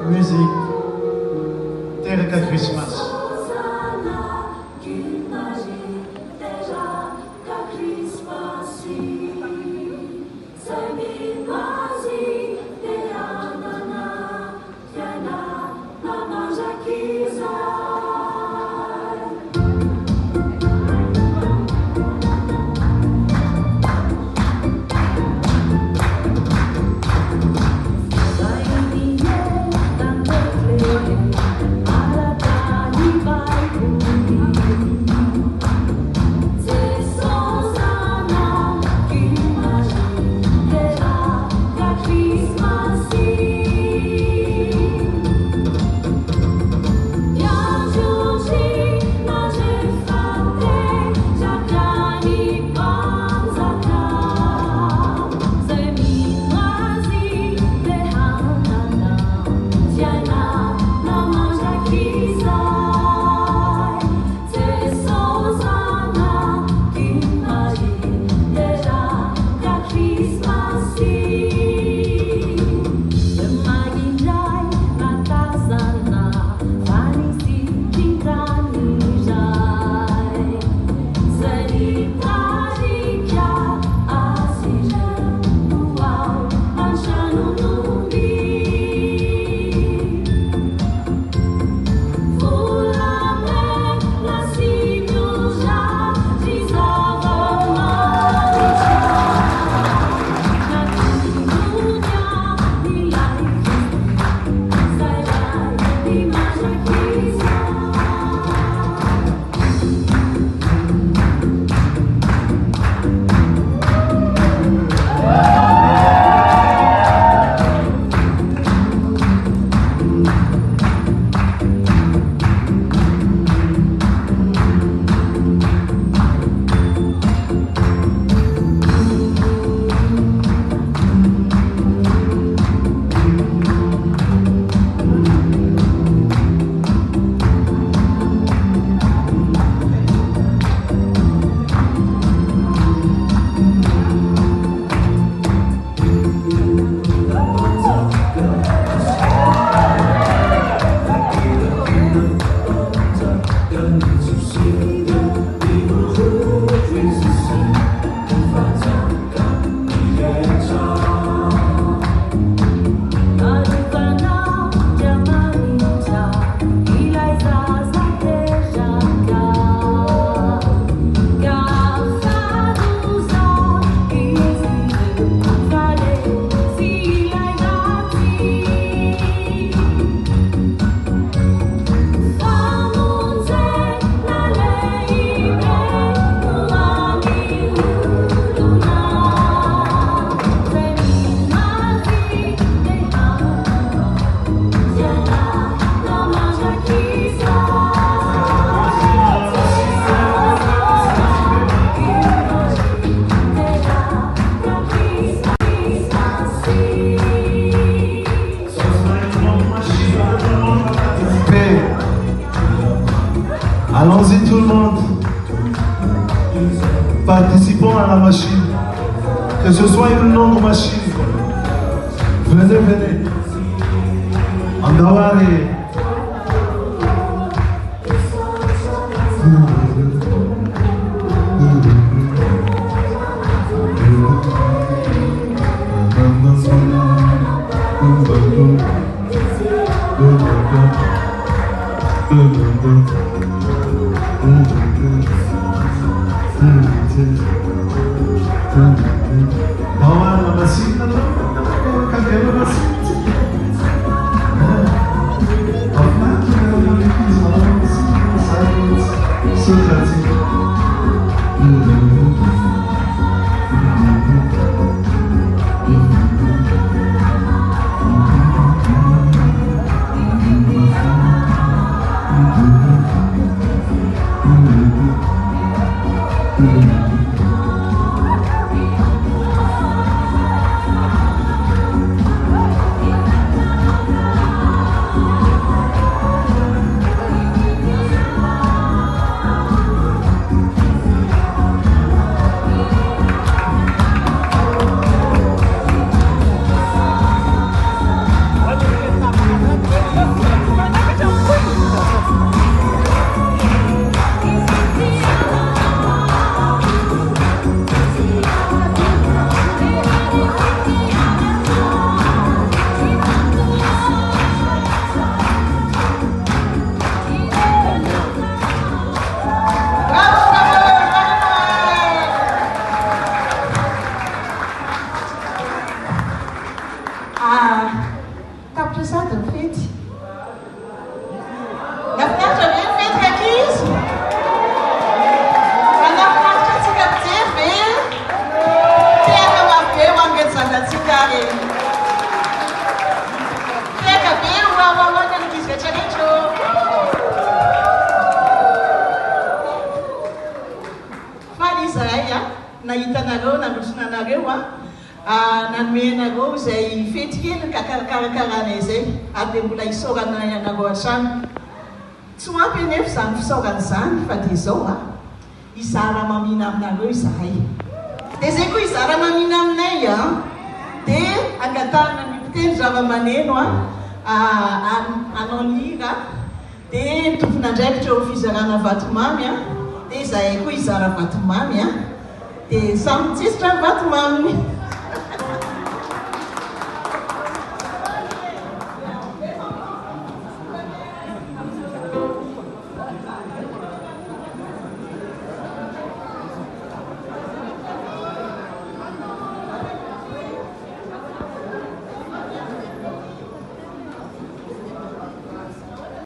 musique, Tereka Christmas. Allons-y tout le monde. Participons à la machine. Que ce soit une longue machine. Venez, venez. Andawari. Tapitra sady ny fety. Nafinaritra ve ny fety ankizy? Nafinaritra antsika mijery ve? Tena mabe ho angezanantsika reny. Teka be ho amahoana ny ankizy rehetrarehetra. Fa izahay nahita anareo, nandrosona anareo nanome anareo izay fety kely kakarakarana izay ary dia mbola isaorana anareo an-trano. Tsy hoampy anefa izany fisaorana izany fa dia izao izara mamina aminareo izahay. Dia izay koa izara mamina aminay dia angatahana ny mpitendry zava-maneno anao ny hira dia mitovina ndraikitra eo fizarana vatomamy dia izahay koa izara vatomamy dia samy mitsisitra ny vatomamy.